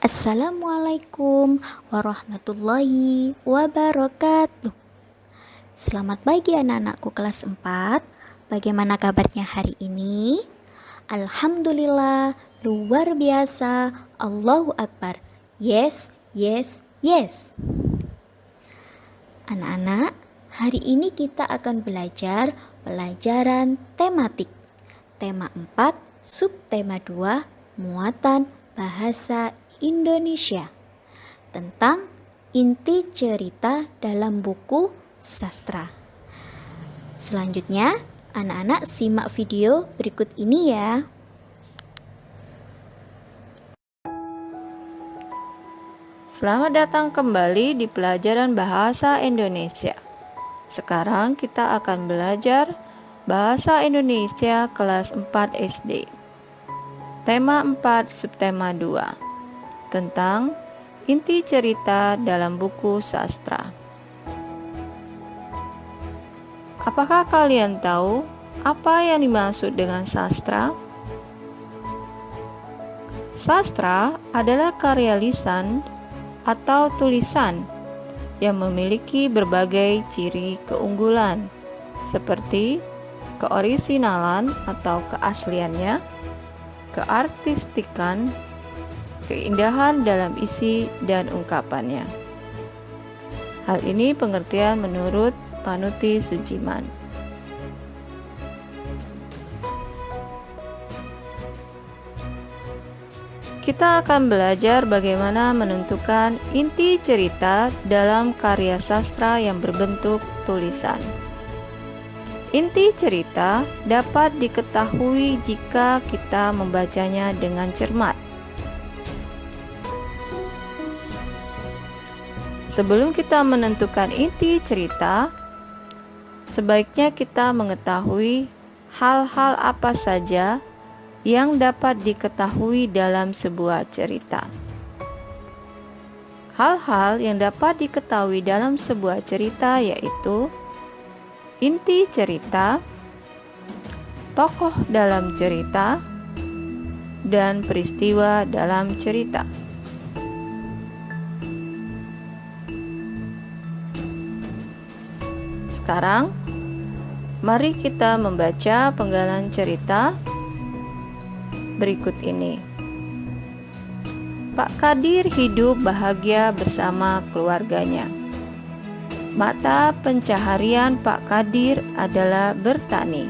Assalamualaikum warahmatullahi wabarakatuh. Selamat pagi anak-anakku kelas 4. Bagaimana kabarnya hari ini? Alhamdulillah, luar biasa. Allahu Akbar. Yes, yes, yes. Anak-anak, hari ini kita akan belajar pelajaran tematik. Tema 4, subtema 2, muatan bahasa Indonesia. Tentang inti cerita dalam buku sastra. Selanjutnya, anak-anak simak video berikut ini ya. Selamat datang kembali di pelajaran bahasa Indonesia. Sekarang kita akan belajar bahasa Indonesia kelas 4 SD. Tema 4 subtema 2 tentang inti cerita dalam buku sastra. Apakah kalian tahu apa yang dimaksud dengan sastra? Sastra adalah karya lisan atau tulisan yang memiliki berbagai ciri keunggulan seperti keorisinalan atau keasliannya, keartistikan, keindahan dalam isi dan ungkapannya. Hal ini pengertian menurut Panuti Sujiman. Kita akan belajar bagaimana menentukan inti cerita dalam karya sastra yang berbentuk tulisan. Inti cerita dapat diketahui jika kita membacanya dengan cermat. Sebelum kita menentukan inti cerita, sebaiknya kita mengetahui hal-hal apa saja yang dapat diketahui dalam sebuah cerita. Hal-hal yang dapat diketahui dalam sebuah cerita yaitu inti cerita, tokoh dalam cerita, dan peristiwa dalam cerita. Sekarang, mari kita membaca penggalan cerita berikut ini. Pak Kadir hidup bahagia bersama keluarganya. Mata pencaharian Pak Kadir adalah bertani.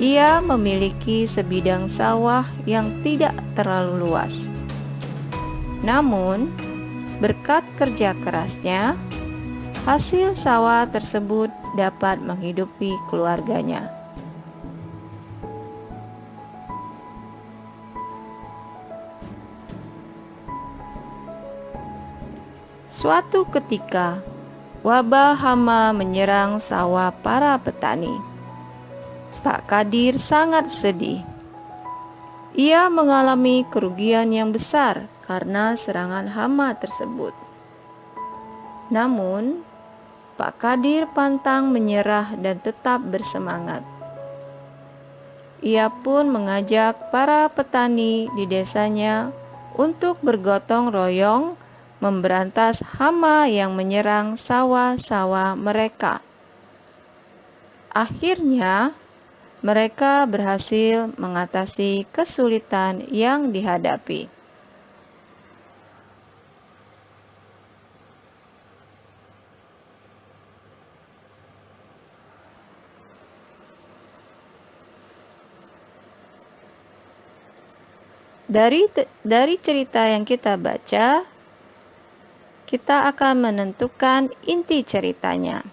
Ia memiliki sebidang sawah yang tidak terlalu luas. Namun, berkat kerja kerasnya, hasil sawah tersebut dapat menghidupi keluarganya. Suatu ketika, wabah hama menyerang sawah para petani. Pak Kadir sangat sedih. Ia mengalami kerugian yang besar karena serangan hama tersebut. Namun, Pak Kadir pantang menyerah dan tetap bersemangat. Ia pun mengajak para petani di desanya untuk bergotong royong memberantas hama yang menyerang sawah-sawah mereka. Akhirnya, mereka berhasil mengatasi kesulitan yang dihadapi. Dari cerita yang kita baca, kita akan menentukan inti ceritanya.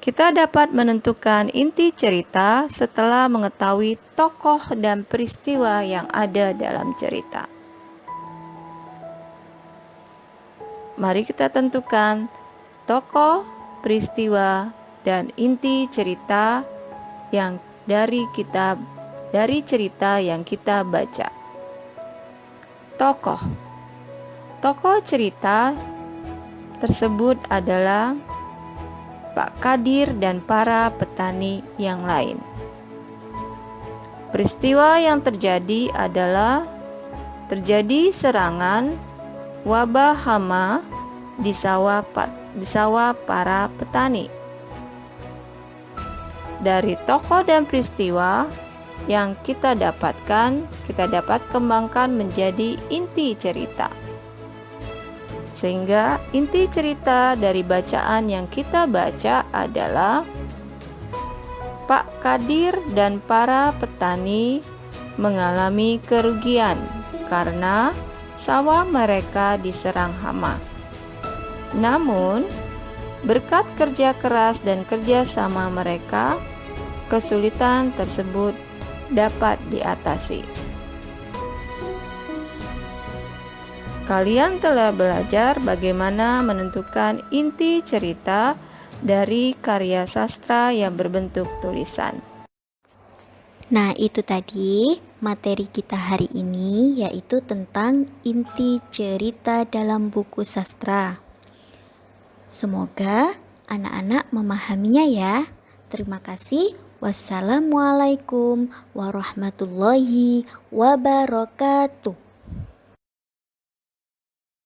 Kita dapat menentukan inti cerita setelah mengetahui tokoh dan peristiwa yang ada dalam cerita. Mari kita tentukan tokoh, peristiwa, dan inti cerita yang dari cerita yang kita baca. Tokoh cerita tersebut adalah Pak Kadir dan para petani yang lain. Peristiwa yang terjadi adalah terjadi serangan wabah hama di sawah para petani. Dari tokoh dan peristiwa yang kita dapatkan, kita dapat kembangkan menjadi inti cerita. Sehingga inti cerita dari bacaan yang kita baca adalah Pak Kadir dan para petani mengalami kerugian karena sawah mereka diserang hama. Namun, berkat kerja keras dan kerjasama mereka, kesulitan tersebut dapat diatasi. Kalian telah belajar bagaimana menentukan inti cerita dari karya sastra yang berbentuk tulisan. Nah, itu tadi materi kita hari ini, yaitu tentang inti cerita dalam buku sastra. Semoga anak-anak memahaminya ya. Terima kasih. Wassalamualaikum warahmatullahi wabarakatuh.